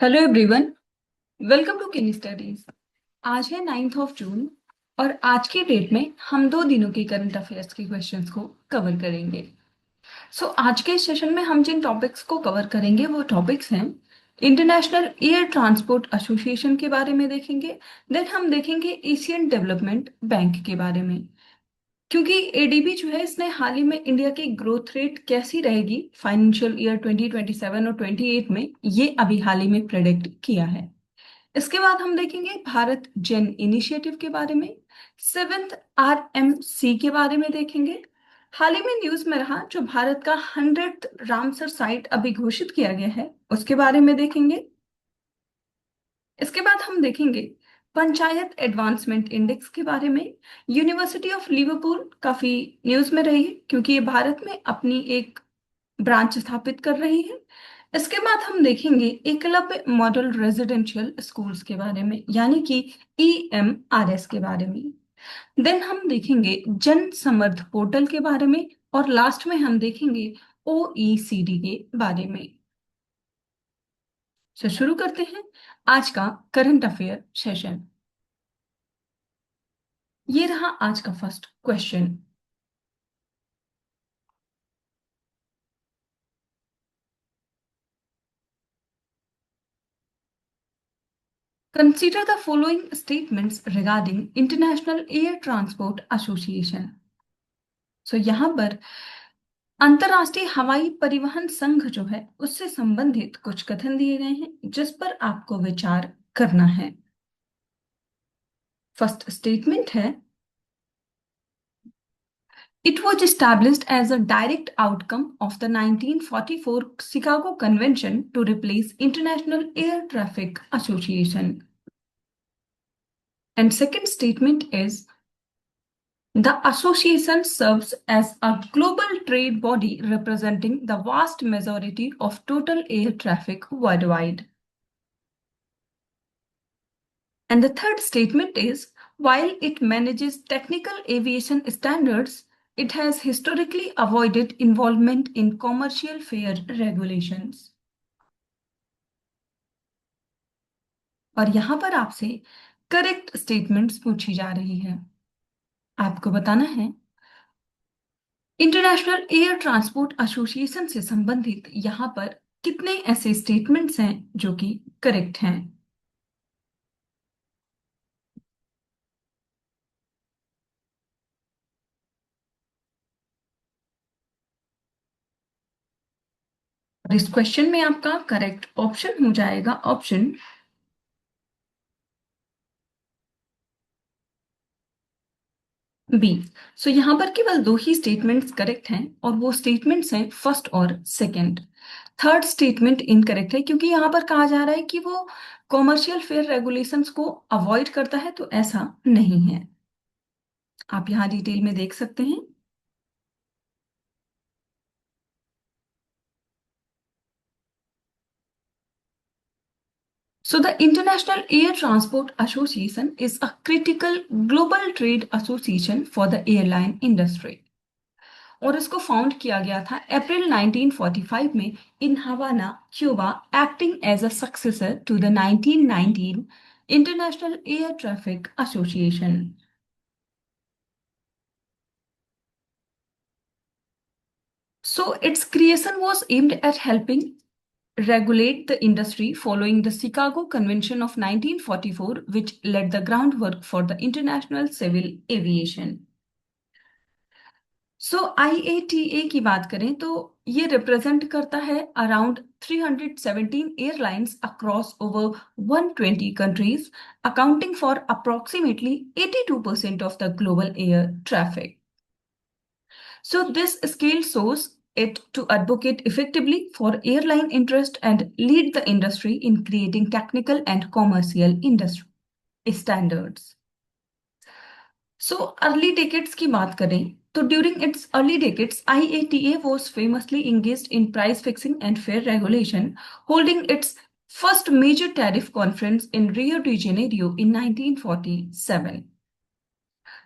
Hello everyone, welcome to किनी studies. आज है 9 जून और आज की डेट में हम 2 दिनों के करंट अफेयर्स के क्वेश्चंस को कवर करेंगे। आज के सेशन में हम जिन टॉपिक्स को कवर करेंगे वो टॉपिक्स हैं इंटरनेशनल एयर ट्रांसपोर्ट एसोसिएशन के बारे में देखेंगे। देन हम देखेंगे एशियन डेवलपमेंट बैंक के बारे में, क्योंकि एडीबी जो है इसने हाल ही में इंडिया की ग्रोथ रेट कैसी रहेगी फाइनेंशियल ईयर 2027 और 28 में, ये अभी हाल ही में प्रेडिक्ट किया है। इसके बाद हम देखेंगे भारत जेन इनिशिएटिव के बारे में, 7th RMC के बारे में देखेंगे। हाल ही में न्यूज में रहा जो भारत का 100th रामसर साइट अभी घोषित किया गया है, उसके बारे में देखेंगे। इसके बाद हम देखेंगे पंचायत एडवांसमेंट इंडेक्स के बारे में। यूनिवर्सिटी ऑफ लिवरपूल काफी न्यूज में रही है क्योंकि ये भारत में अपनी एक ब्रांच स्थापित कर रही है। इसके बाद हम देखेंगे एकलव्य मॉडल रेजिडेंशियल स्कूल्स के बारे में, यानी कि EMRS के बारे में। देन हम देखेंगे जन समर्थ पोर्टल के बारे में और लास्ट में हम देखेंगे OECD के बारे में। शुरू करते हैं आज का करंट अफेयर सेशन। ये रहा आज का first question. Consider the following statements regarding International Air Transport Association. यहाँ पर अंतरराष्ट्रीय हवाई परिवहन संघ जो है उससे संबंधित कुछ कथन दिए गए हैं जिस पर आपको विचार करना है। फर्स्ट स्टेटमेंट है, It was established as a direct outcome of the 1944 Chicago Convention to replace International Air Traffic Association. And second statement is, the association serves as a global trade body representing the vast majority of total air traffic worldwide. And the third statement is, while it manages technical aviation standards, it has historically avoided involvement in commercial fare regulations. और यहां पर आपसे correct statements पूछी जा रही है। आपको बताना है इंटरनेशनल एयर ट्रांसपोर्ट एसोसिएशन से संबंधित यहां पर कितने ऐसे स्टेटमेंट्स हैं जो कि करेक्ट हैं। इस क्वेश्चन में आपका करेक्ट ऑप्शन हो जाएगा ऑप्शन बी। यहाँ पर केवल 2 ही स्टेटमेंट्स करेक्ट हैं और वो स्टेटमेंट्स हैं फर्स्ट और सेकंड। थर्ड स्टेटमेंट इनकरेक्ट है क्योंकि यहाँ पर कहा जा रहा है कि वो कॉमर्शियल फेयर रेगुलेशंस को अवॉइड करता है, तो ऐसा नहीं है। आप यहाँ डिटेल में देख सकते हैं। So the International Air Transport Association is a critical global trade association for the airline industry. और इसको फाउंड किया गया था अप्रैल 1945 में in Havana, Cuba, acting as a successor to the 1919 international air traffic association. So its creation was aimed at helping regulate the industry following the Chicago Convention of 1944, which laid the groundwork for the international civil aviation. IATA की बात करें तो ये represent करता है around 317 airlines across over 120 countries, accounting for approximately 82% of the global air traffic. This scale shows it to advocate effectively for airline interest and lead the industry in creating technical and commercial industry standards. Early decades की बात करें तो during its early decades, IATA was famously engaged in price fixing and fare regulation, holding its first major tariff conference in Rio de Janeiro in 1947.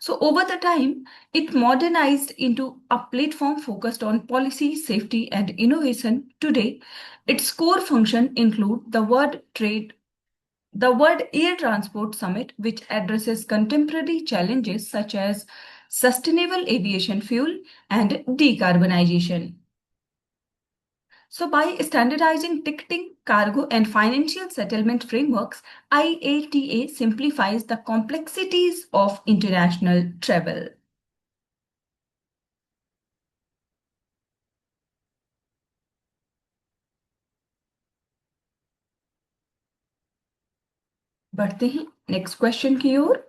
So, over the time, it modernized into a platform focused on policy, safety, and innovation. Today, its core function include the World Air Transport Summit, which addresses contemporary challenges such as sustainable aviation fuel and decarbonization. So, by standardizing ticketing, cargo, and financial settlement frameworks, IATA simplifies the complexities of international travel. बढ़ते हैं next question की ओर।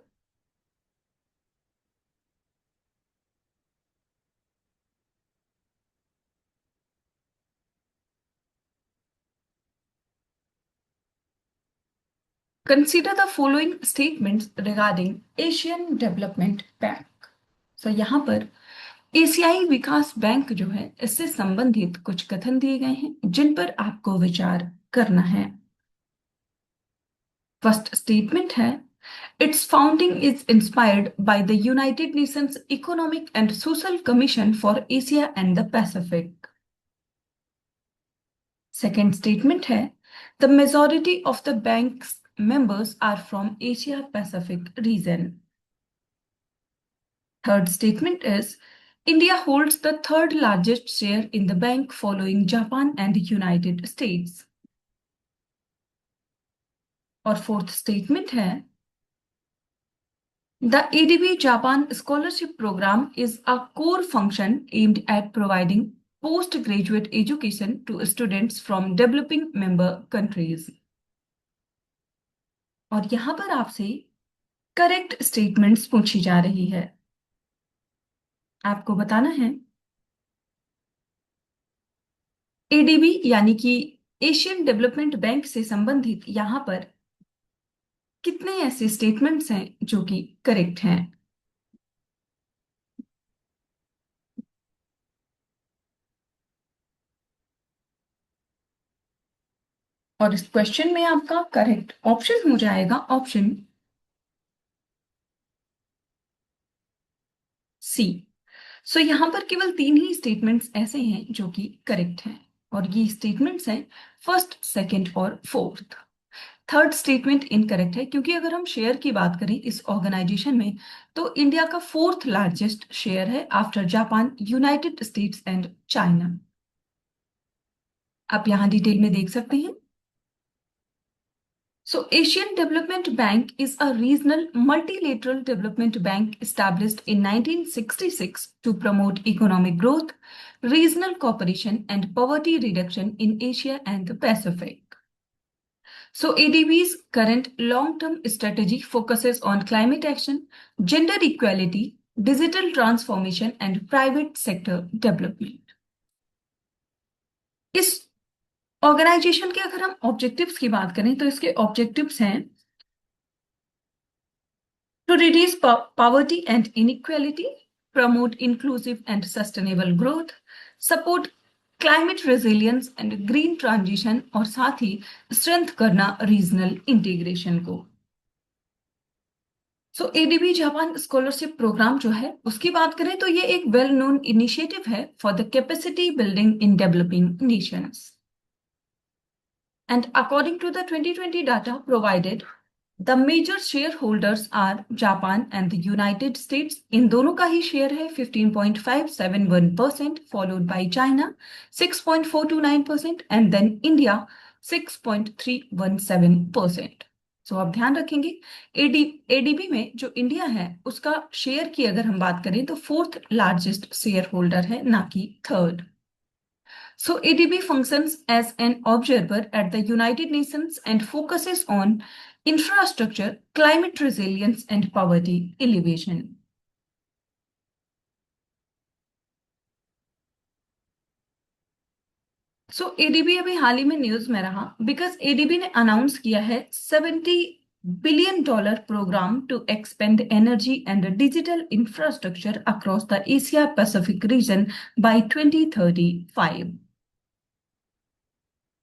Consider the following statements regarding Asian Development Bank. So यहाँ पर एशियाई विकास bank जो है इससे संबंधित कुछ कथन दिए गए हैं जिन पर आपको विचार करना है। फर्स्ट स्टेटमेंट है, its founding is inspired by the United Nations Economic and Social Commission for Asia and the Pacific. Second statement है, the majority of the banks members are from Asia Pacific region. Third statement is India holds the third largest share in the bank following Japan and the United States. और fourth statement है The ADB Japan Scholarship Program is a core function aimed at providing postgraduate education to students from developing member countries. और यहां पर आपसे correct statements पूछी जा रही है। आपको बताना है एडीबी यानी कि एशियन डेवलपमेंट बैंक से संबंधित यहां पर कितने ऐसे स्टेटमेंट्स हैं जो कि करेक्ट हैं। और इस क्वेश्चन में आपका करेक्ट ऑप्शन हो जाएगा ऑप्शन सी। सो यहां पर केवल 3 ही स्टेटमेंट्स ऐसे हैं जो कि करेक्ट हैं और ये स्टेटमेंट्स हैं फर्स्ट, सेकंड और फोर्थ। थर्ड स्टेटमेंट इनकरेक्ट है क्योंकि अगर हम शेयर की बात करें इस ऑर्गेनाइजेशन में तो इंडिया का फोर्थ लार्जेस्ट शेयर है after Japan, United States and China. आप यहां डिटेल में देख सकते हैं। So, Asian Development Bank is a regional multilateral development bank established in 1966 to promote economic growth, regional cooperation, and poverty reduction in Asia and the Pacific. So, ADB's current long-term strategy focuses on climate action, gender equality, digital transformation, and private sector development. इस organisation के अगर हम objectives की बात करें तो इसके objectives हैं to reduce poverty and inequality, promote inclusive and sustainable growth, support climate resilience and green transition और साथ ही स्ट्रेंथ करना रीजनल इंटीग्रेशन को। So ADB Japan scholarship programme जो है उसकी बात करें तो ये एक वेल नोन इनिशिएटिव है for the capacity building in developing nations. And according to the 2020 data provided, the major shareholders are Japan and the United States. इन दोनों का ही शेयर है 15.571%, followed by China 6.429% and then India 6.317%. सो आप ध्यान रखेंगे ADB में जो India है उसका शेयर की अगर हम बात करें तो फोर्थ लार्जेस्ट शेयर होल्डर है ना कि third. So ADB functions as an observer at the United Nations and focuses on infrastructure, climate resilience, and poverty alleviation. So ADB अभी हाल ही में न्यूज में रहा बिकॉज एडीबी ने अनाउंस किया है $70 billion program to expand energy and digital infrastructure across the Asia Pacific region by 2035.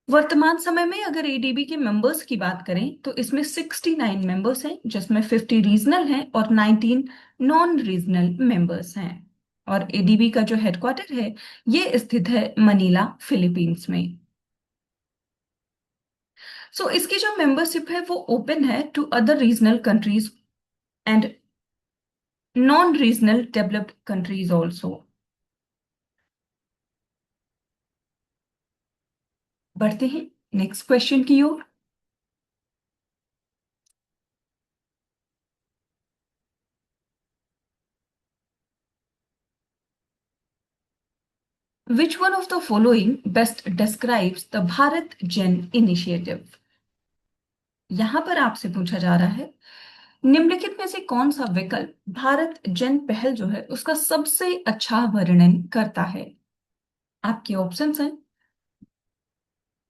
वर्तमान समय में अगर एडीबी के मेंबर्स की बात करें तो इसमें 69 मेंबर्स हैं, जिसमें 50 रीजनल हैं और 19 नॉन रीजनल मेंबर्स हैं। और एडीबी का जो हेडक्वार्टर है ये स्थित है मनीला, फिलीपींस में। सो इसकी जो मेंबरशिप है वो ओपन है to other regional countries and non regional developed countries also. बढ़ते हैं नेक्स्ट क्वेश्चन की ओर। Which one of the following best describes the Bharat Gen Initiative? यहां पर आपसे पूछा जा रहा है निम्नलिखित में से कौन सा विकल्प भारत जन पहल जो है उसका सबसे अच्छा वर्णन करता है। आपके ऑप्शंस हैं।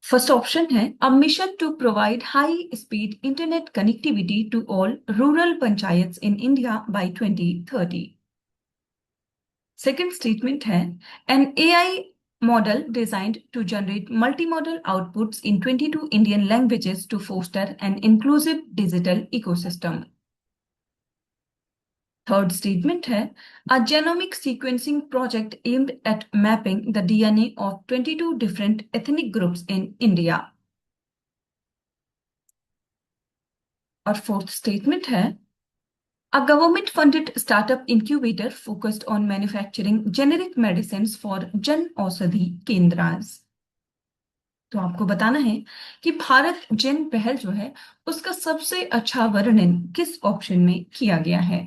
फर्स्ट ऑप्शन है a mission to provide high speed internet connectivity to all rural panchayats in India by 2030। Second statement है an AI model designed to generate multimodal outputs in 22 Indian languages to foster an inclusive digital ecosystem. Third statement है a genomic sequencing project aimed at mapping the DNA of 22 different ethnic groups in India. और fourth statement है a government funded startup incubator focused on manufacturing generic medicines for Jan Aushadhi Kendras. तो आपको बताना है कि भारत जन पहल जो है उसका सबसे अच्छा वर्णन किस ऑप्शन में किया गया है।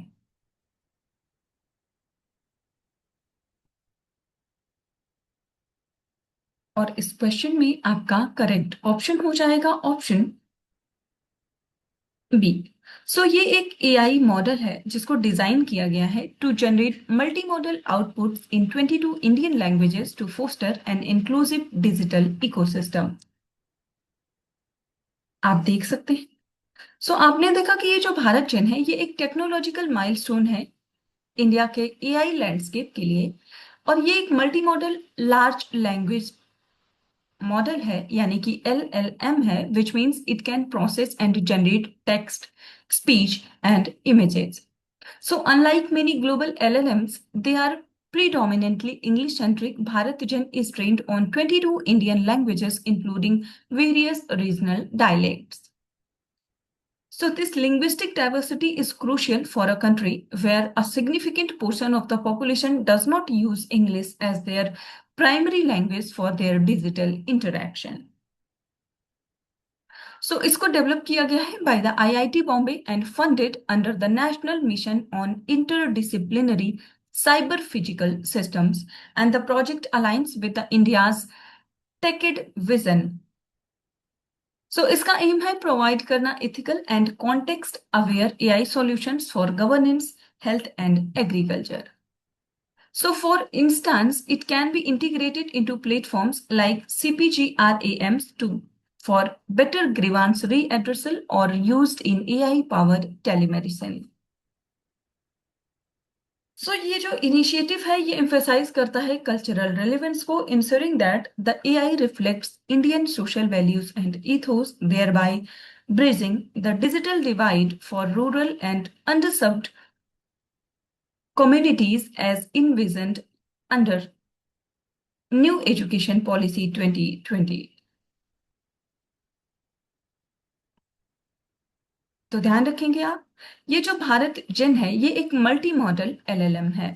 और इस क्वेश्चन में आपका करेक्ट ऑप्शन हो जाएगा ऑप्शन बी। सो ये एक एआई मॉडल है जिसको डिजाइन किया गया है to generate multimodal outputs in 22 Indian languages to foster an inclusive digital ecosystem. आप देख सकते हैं। सो आपने देखा कि ये जो भारत जन है ये एक टेक्नोलॉजिकल माइलस्टोन है इंडिया के एआई लैंडस्केप के लिए। और ये एक multi modal large language model है यानी कि LLM है, which means it can process and generate text, speech and images. So unlike many global LLMs, they are predominantly English centric. BharatGen is trained on 22 Indian languages, including various regional dialects. So, this linguistic diversity is crucial for a country where a significant portion of the population does not use English as their primary language for their digital interaction. So, इसको develop किया गया है by the IIT Bombay and funded under the National Mission on Interdisciplinary Cyber Physical Systems, and the project aligns with the India's TechEd vision. सो इसका M है provide करना ethical and context aware AI solutions for governance, health and agriculture. So, for instance, it can be integrated into platforms like CPGRAMs to for better grievance readdressal or used in AI-powered telemedicine. सो ये जो initiative है ये emphasise करता है cultural relevance को, ensuring that the AI reflects Indian social values and ethos, thereby bridging the digital divide for rural and underserved communities as envisioned under new education policy 2020। तो ध्यान रखेंगे आप, ये जो भारत जन है ये एक मल्टी मॉडल LLM है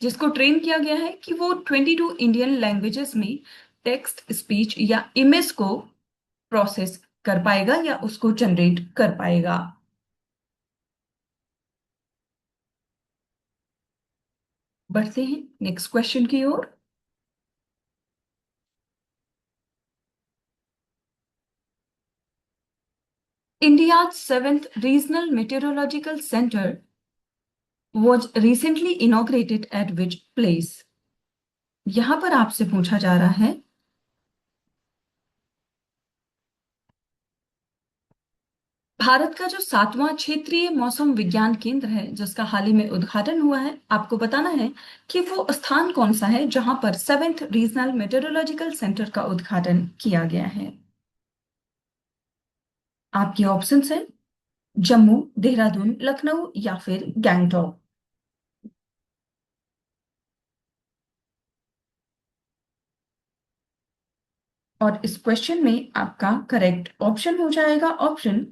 जिसको ट्रेन किया गया है कि वो 22 इंडियन लैंग्वेजेस में टेक्स्ट, स्पीच या इमेज को प्रोसेस कर पाएगा या उसको जनरेट कर पाएगा। बढ़ते हैं नेक्स्ट क्वेश्चन की ओर। India seventh regional meteorological centre was recently inaugurated at which place? यहां पर आपसे पूछा जा रहा है भारत का जो 7वां क्षेत्रीय मौसम विज्ञान केंद्र है जिसका हाल ही में उद्घाटन हुआ है, आपको बताना है कि वो स्थान कौन सा है जहां पर 7th रीजनल मेटेरोलॉजिकल सेंटर का उद्घाटन किया गया है। आपके ऑप्शंस हैं जम्मू, देहरादून, लखनऊ या फिर गैंगटॉक। और इस क्वेश्चन में आपका करेक्ट ऑप्शन हो जाएगा ऑप्शन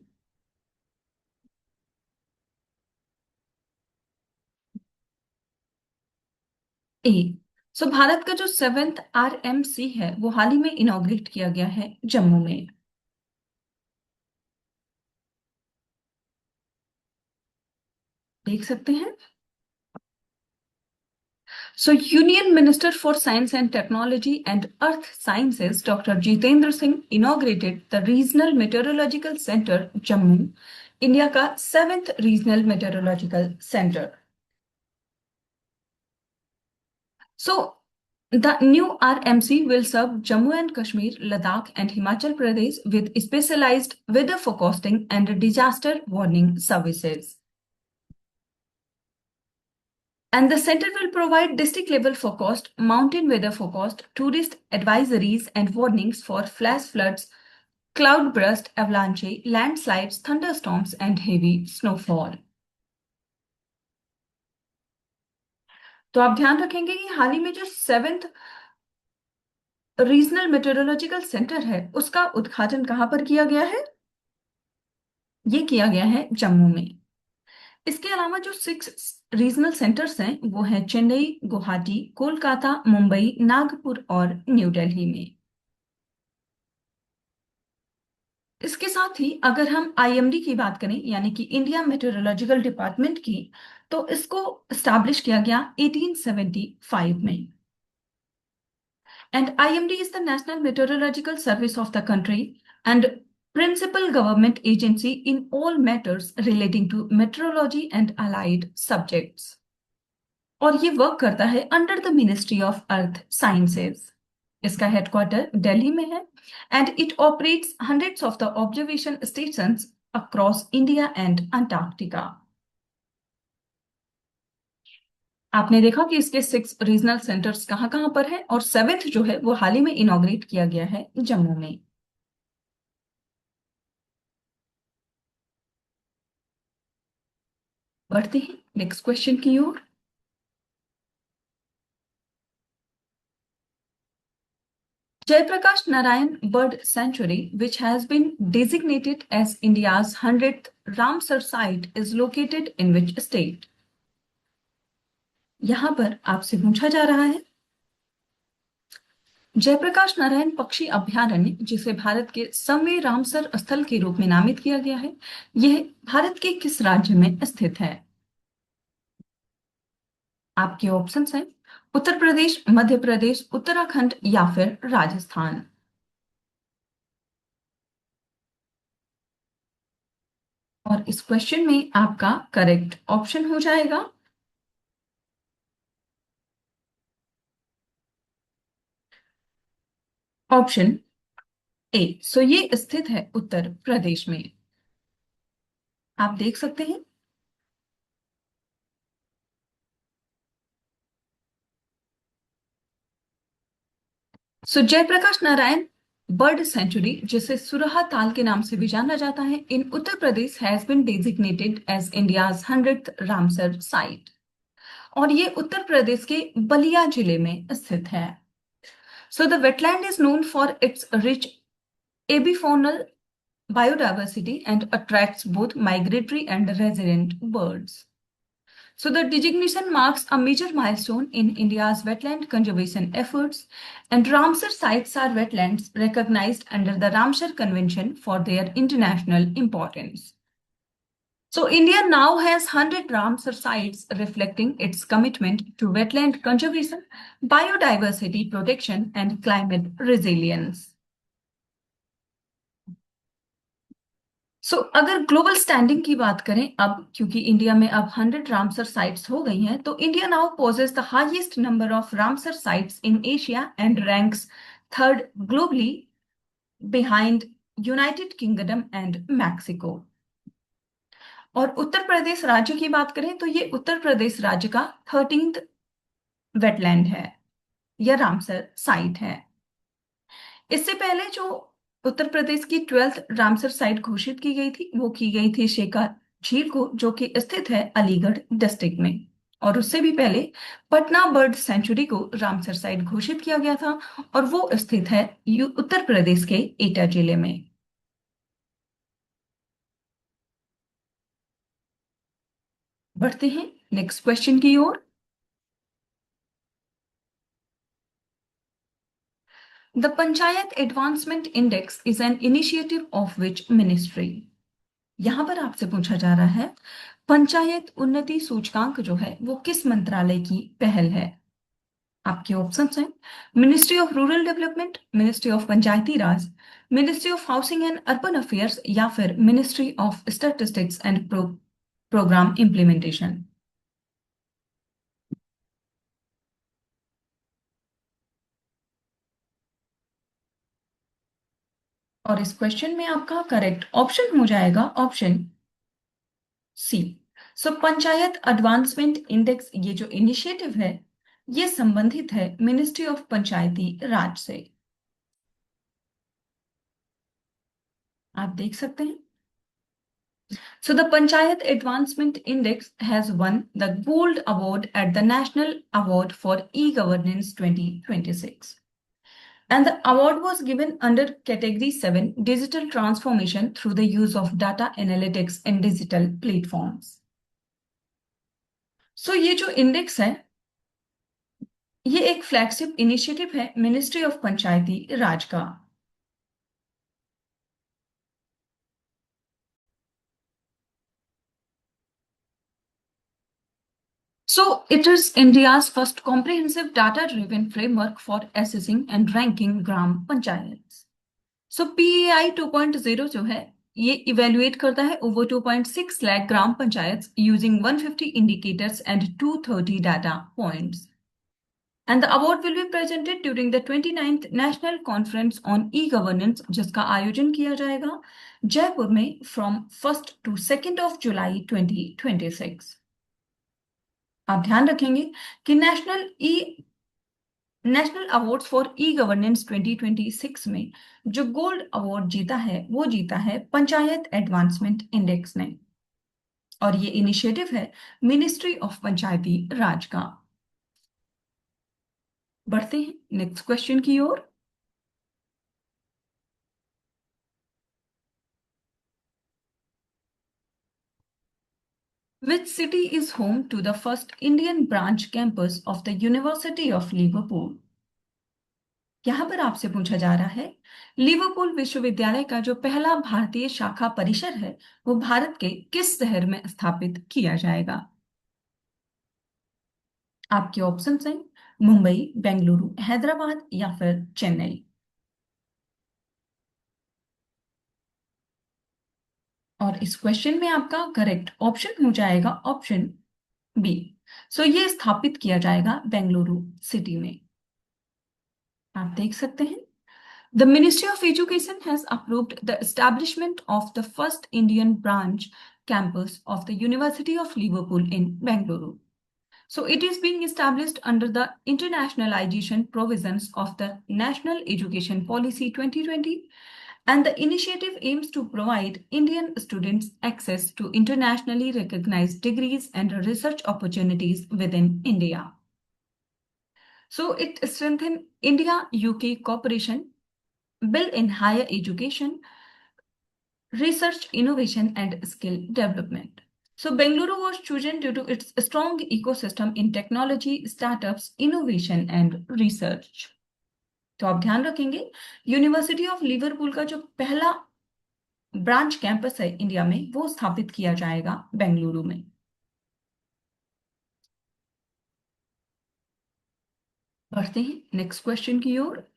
ए। सो भारत का जो 7th RMC है वो हाल ही में इनॉग्रेट किया गया है जम्मू में। देख सकते हैं। So, Union Minister for Science and Technology and Earth Sciences, Dr. Jitendra Singh, inaugurated the Regional Meteorological Center, Jammu, India का 7th regional meteorological centre. So, the new RMC will serve Jammu and Kashmir, Ladakh, and Himachal Pradesh with specialized weather forecasting and disaster warning services. And the center will provide district level forecast, mountain weather forecast, tourist advisories, and warnings for flash floods, cloud burst, avalanche, landslides, thunderstorms, and heavy snowfall. तो आप ध्यान रखेंगे कि हाल ही में जो 7th regional meteorological centre है उसका उद्घाटन कहाँ पर किया गया है? ये किया गया है जम्मू में। इसके अलावा जो 6 रीजनल सेंटर्स हैं वो हैं चेन्नई, गुवाहाटी, कोलकाता, मुंबई, नागपुर और न्यू दिल्ली में। इसके साथ ही अगर हम IMD की बात करें यानी कि इंडिया मेटेरोलॉजिकल डिपार्टमेंट की, तो इसको स्टैब्लिश किया गया 1875 में। And IMD is the national meteorological service of the country and principal government agency in all matters relating to meteorology and allied subjects. और ये वर्क करता है under the ministry of earth sciences. इसका headquarter Delhi में है and it operates hundreds of the observation stations across India and Antarctica. आपने देखा कि इसके 6 रीजनल सेंटर्स कहाँ कहाँ पर है और 7th जो है वो हाल ही में इनॉग्रेट किया गया है जम्मू में। बढ़ते हैं नेक्स्ट क्वेश्चन की ओर। Jayaprakash Narayan Bird Sanctuary, which has been designated as India's 100th Ramsar site, is located in which state? यहां पर आपसे पूछा जा रहा है जयप्रकाश नारायण पक्षी अभयारण्य, जिसे भारत के 100वें रामसर स्थल के रूप में नामित किया गया है, यह भारत के किस राज्य में स्थित है? आपके ऑप्शंस हैं उत्तर प्रदेश, मध्य प्रदेश, उत्तराखंड या फिर राजस्थान। और इस क्वेश्चन में आपका करेक्ट ऑप्शन हो जाएगा ऑप्शन ए। सो ये स्थित है उत्तर प्रदेश में। आप देख सकते हैं। सो जयप्रकाश नारायण बर्ड सेंचुरी, जिसे सुरहा ताल के नाम से भी जाना जाता है, in Uttar Pradesh has been designated as India's 100th Ramsar site. और ये उत्तर प्रदेश के बलिया जिले में स्थित है। So the wetland is known for its rich avifaunal biodiversity and attracts both migratory and resident birds. So the designation marks a major milestone in India's wetland conservation efforts, and Ramsar sites are wetlands recognized under the Ramsar Convention for their international importance. So India now has 100 Ramsar sites reflecting its commitment to wetland conservation, biodiversity protection, and climate resilience. अगर global standing की बात करें अब, क्योंकि India में अब 100 Ramsar sites हो गई हैं, तो India now poses the highest number of Ramsar sites in Asia and ranks third globally behind United Kingdom and Mexico. और उत्तर प्रदेश राज्य की बात करें तो ये उत्तर प्रदेश राज्य का 13th वेटलैंड है या रामसर साइट है। इससे पहले जो उत्तर प्रदेश की 12th रामसर साइट घोषित की गई थी वो की गई थी शेखा झील को, जो कि स्थित है अलीगढ़ डिस्ट्रिक्ट में। और उससे भी पहले पटना बर्ड सेंचुरी को रामसर साइट घोषित किया गया था, और वो स्थित है उत्तर प्रदेश के एटा जिले में। बढ़ते हैं नेक्स्ट क्वेश्चन की ओर। The panchayat advancement index is an initiative of which ministry. यहां पर आपसे पूछा जा रहा है पंचायत उन्नति सूचकांक जो है वो किस मंत्रालय की पहल है। आपके ऑप्शंस हैं ministry of rural development, ministry of Panchayati Raj, ministry of housing and urban affairs, या फिर ministry of statistics and programme implementation. और इस क्वेश्चन में आपका करेक्ट ऑप्शन हो जाएगा option C. So panchayat advancement index ये जो इनिशिएटिव है ये संबंधित है मिनिस्ट्री ऑफ पंचायती राज से। आप देख सकते हैं। So the Panchayat Advancement Index has won the Gold Award at the National Award for E-Governance 2026. And the award was given under Category 7 Digital Transformation through the use of data analytics and digital platforms. So ये जो index है ये एक flagship initiative है ministry of Panchayati राज का। So it is India's first comprehensive data-driven framework for assessing and ranking gram panchayats. सो पीएआई 2.0 जो है ये इवेल्युएट करता है over 2.6 lakh gram panchayat using 150 indicators and 230 data points. And the award will be presented during the 29th national conference on e governance, जिसका आयोजन किया जाएगा जयपुर में from 1st to 2nd of July 2026। आप ध्यान रखेंगे कि national awards for e governance 2026 में जो गोल्ड अवार्ड जीता है वो जीता है पंचायत एडवांसमेंट इंडेक्स ने, और ये इनिशिएटिव है मिनिस्ट्री ऑफ पंचायती राज का। बढ़ते हैं नेक्स्ट क्वेश्चन की ओर। Which city is home to the first Indian branch campus of the University of Liverpool. यहां पर आपसे पूछा जा रहा है लिवरपूल विश्वविद्यालय का जो पहला भारतीय शाखा परिसर है वो भारत के किस शहर में स्थापित किया जाएगा। आपके ऑप्शंस हैं मुंबई, बेंगलुरु, हैदराबाद, या फिर चेन्नई। और इस क्वेश्चन में आपका करेक्ट ऑप्शन हो जाएगा ऑप्शन बी। सो ये स्थापित किया जाएगा बेंगलुरु सिटी में। आप देख सकते हैं the ministry of education has approved the establishment of the first Indian branch campus of the University of Liverpool in Bengaluru. So it is being established under the internationalization provisions of the National Education Policy 2020, and the initiative aims to provide Indian students access to internationally recognized degrees and research opportunities within India. So it strengthens India-UK cooperation, build in higher education, research, innovation, and skill development. So Bengaluru was chosen due to its strong ecosystem in technology, startups, innovation and research. तो आप ध्यान रखेंगे university of Liverpool का जो पहला branch campus है India में वो स्थापित किया जाएगा बेंगलुरु में। बढ़ते हैं नेक्स्ट क्वेश्चन की ओर।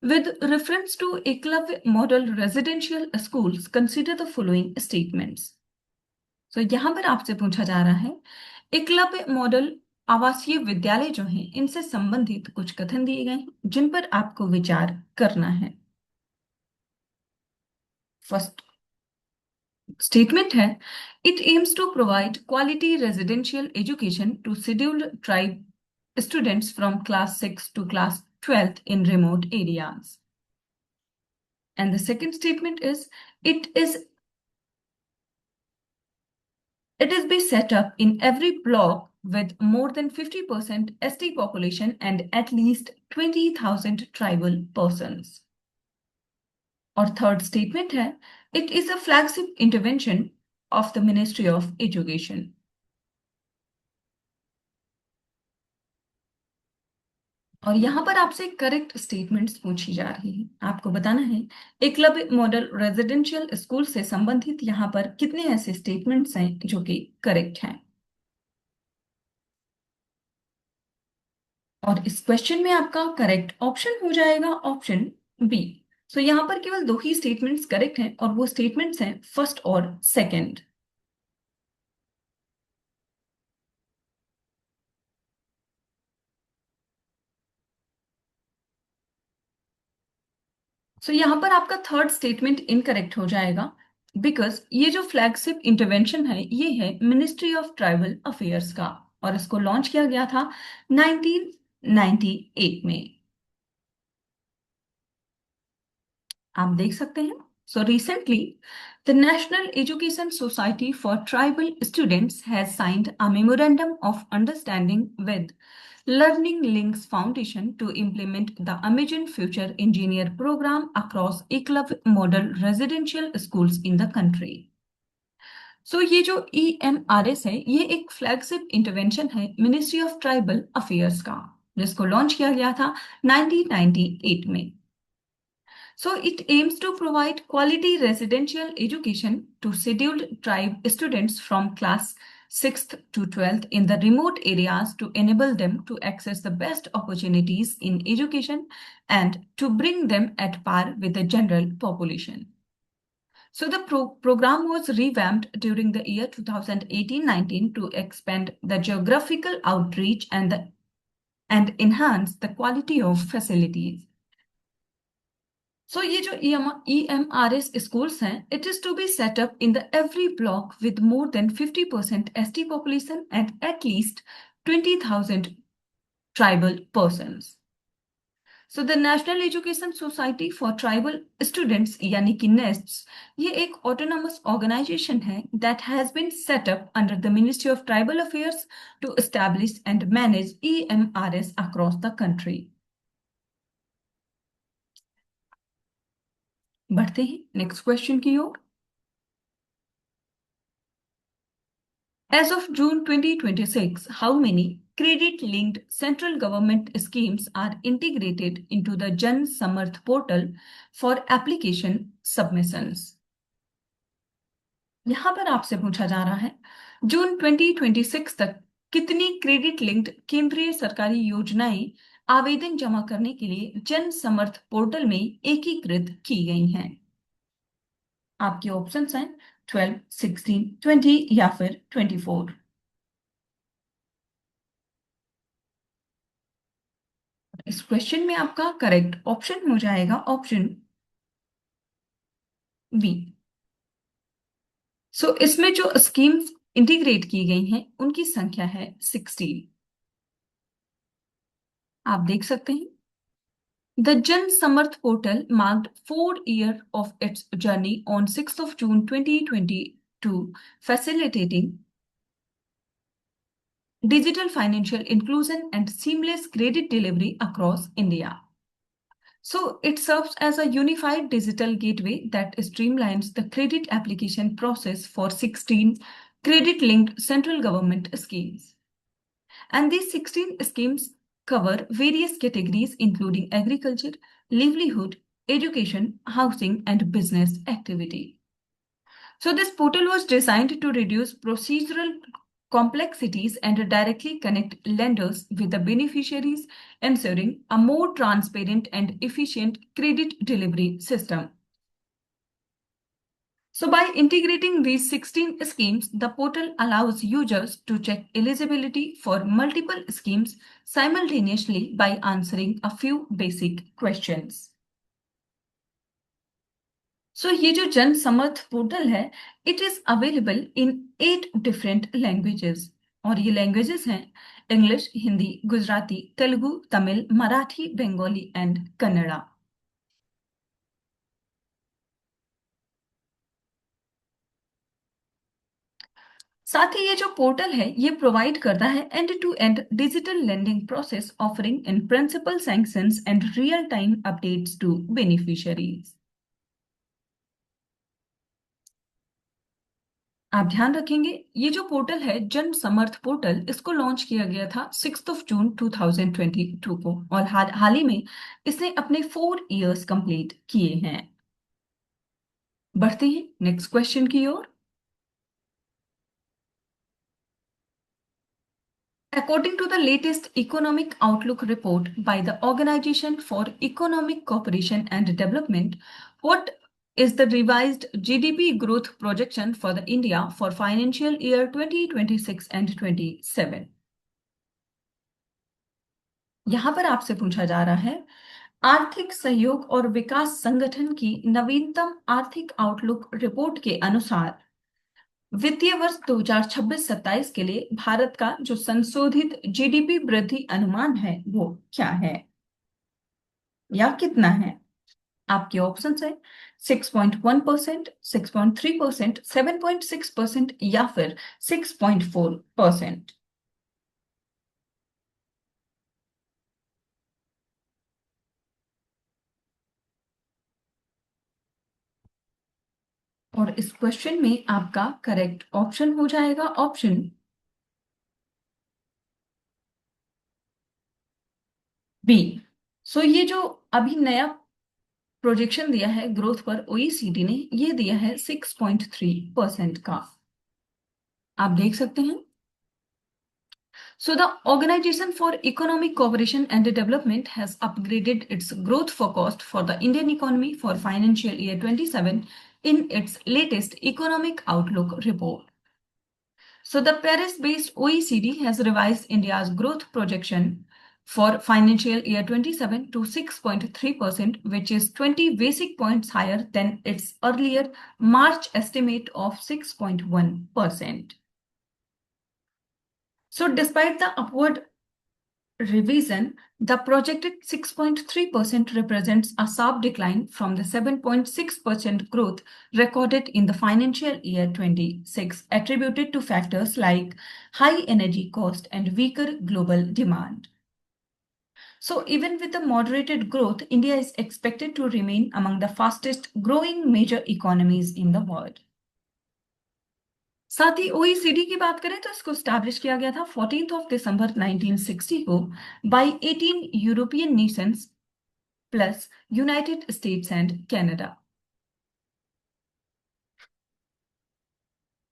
With reference to Eklavya Model Residential Schools, consider the following statements. So यहाँ पर आपसे पूछा जा रहा है एकलव्य मॉडल आवासीय विद्यालय जो हैं इनसे संबंधित कुछ कथन दिए गए हैं जिन पर आपको विचार करना है। फर्स्ट स्टेटमेंट है, it aims to provide quality residential education to scheduled tribe students from class 6 to class 12th in remote areas. And the second statement is, it is it is be set up in every block with more than 50% ST population and at least 20,000 tribal persons. और third statement है, it is a flagship intervention of the ministry of education. और यहाँ पर आपसे correct statements पूछी जा रही है, आपको बताना है एकलव्य मॉडल रेजिडेंशियल स्कूल से संबंधित यहाँ पर कितने ऐसे स्टेटमेंट्स हैं जो कि करेक्ट हैं। और इस क्वेश्चन में आपका करेक्ट ऑप्शन हो जाएगा ऑप्शन बी। सो यहाँ पर केवल दो ही स्टेटमेंट्स करेक्ट हैं और वो स्टेटमेंट्स हैं फर्स्ट और सेकंड। सो यहाँ पर आपका थर्ड स्टेटमेंट इनकरेक्ट हो जाएगा, बिकॉज ये जो फ्लैगशिप इंटरवेंशन है ये है मिनिस्ट्री ऑफ ट्राइबल अफेयर्स का, और इसको लॉन्च किया गया था 1998 में। आप देख सकते हैं, so recently the national education society for tribal students has signed a memorandum of understanding with Learning Links Foundation to implement the Amazon Future Engineer program across Eklavya model residential schools in the country. So ये जो EMRS है ये एक flagship intervention है ministry of tribal affairs का, जिसको launch किया गया था 1998 में। So it aims to provide quality residential education to scheduled tribe students from class 6th to 12th in the remote areas to enable them to access the best opportunities in education and to bring them at par with the general population. So the program was revamped during the year 2018-19 to expand the geographical outreach and enhance the quality of facilities. So ये जो EMRS schools हैं, it is to be set up in the every block with more than 50% ST population and at least 20,000 tribal persons. So the National Education Society for Tribal Students यानी कि NESTS, ये एक autonomous organization है that has been set up under the Ministry of Tribal Affairs to establish and manage EMRS across the country. बढ़ते हैं next question की ओर। As of June 2026, how many credit-linked central government schemes are integrated into the Jan Samarth portal for application submissions? यहाँ पर आपसे पूछा जा रहा है, जून 2026 तक कितनी क्रेडिट लिंक्ड केंद्रीय सरकारी योजनाएं आवेदन जमा करने के लिए जन समर्थ पोर्टल में एकीकृत की गई हैं? आपके ऑप्शंस हैं 12, 16, 20 या फिर 24। इस क्वेश्चन में आपका करेक्ट ऑप्शन हो जाएगा ऑप्शन बी। सो इसमें जो स्कीम्स इंटीग्रेट की गई हैं उनकी संख्या है 16। आप देख सकते हैं, द जन समर्थ portal marked 4 year of its journey on 6th of June 2022, facilitating digital financial inclusion and seamless credit delivery across India. So it serves as a unified digital gateway that streamlines the credit application process for 16 credit-linked central government schemes. And these 16 schemes cover various categories including agriculture, livelihood, education, housing, and business activity. So this portal was designed to reduce procedural complexities and directly connect lenders with the beneficiaries, ensuring a more transparent and efficient credit delivery system. So by integrating these 16 schemes, the portal allows users to check eligibility for multiple schemes simultaneously by answering a few basic questions. सो ये जो जन समर्थ portal है, it is available in 8 different languages. और ये languages हैं English, Hindi, Gujarati, Telugu, Tamil, Marathi, Bengali and Kannada. साथ ही ये जो पोर्टल है ये प्रोवाइड करता है end to end digital lending process, offering in principle sanctions and real time updates to beneficiaries. आप ध्यान रखेंगे, ये जो पोर्टल है जन समर्थ पोर्टल, इसको लॉन्च किया गया था 6 जून 2022 को, और हाल ही में इसने अपने 4 इयर्स कंप्लीट किए हैं। बढ़ते हैं नेक्स्ट क्वेश्चन की ओर। According to the latest Economic Outlook report by the Organization for Economic Cooperation and Development, what is the revised GDP growth projection for the India for financial year 2026 and 27? यहाँ पर आपसे पूछा जा रहा है, आर्थिक सहयोग और विकास संगठन की नवीनतम आर्थिक आउटलुक रिपोर्ट के अनुसार वित्तीय वर्ष 2026-27 के लिए भारत का जो संशोधित जीडीपी वृद्धि अनुमान है वो क्या है या कितना है? आपके ऑप्शन है 6.1%, 6.3%, 7.6% या फिर 6.4%। और इस क्वेश्चन में आपका करेक्ट ऑप्शन हो जाएगा ऑप्शन बी। सो ये जो अभी नया प्रोजेक्शन दिया है ग्रोथ पर ओईसीडी ने, ये दिया है 6.3% का। आप देख सकते हैं। So, the Organization for Economic Cooperation and Development has upgraded its growth forecast for the Indian economy for financial year 27 in its latest Economic Outlook report. So, the Paris-based OECD has revised India's growth projection for financial year 27 to 6.3%, which is 20 basic points higher than its earlier March estimate of 6.1%. So, despite the upward revision, the projected 6.3% represents a sharp decline from the 7.6% growth recorded in the financial year 26, attributed to factors like high energy cost and weaker global demand. So, even with the moderated growth, India is expected to remain among the fastest growing major economies in the world. साथ ही OECD की बात करें तो इसको establish किया गया था 14 दिसंबर 1960 को by 18 European nations plus United States and Canada.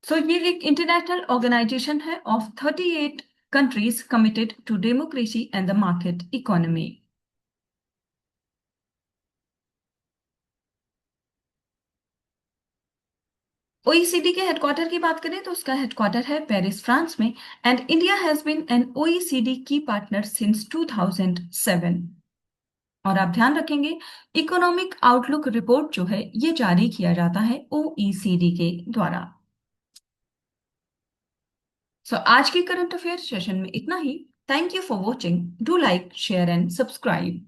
So ये एक इंटरनेशनल ऑर्गेनाइजेशन है of 38 countries committed to democracy and the market economy. OECD के हेडक्वार्टर की बात करें तो उसका हेडक्वार्टर है पेरिस, फ्रांस में, and India has been an OECD की पार्टनर सिंस 2007। और आप ध्यान रखेंगे, इकोनॉमिक आउटलुक रिपोर्ट जो है ये जारी किया जाता है ओईसीडी के द्वारा। आज के करंट अफेयर सेशन में इतना ही। Thank you for watching. Do like, share and subscribe.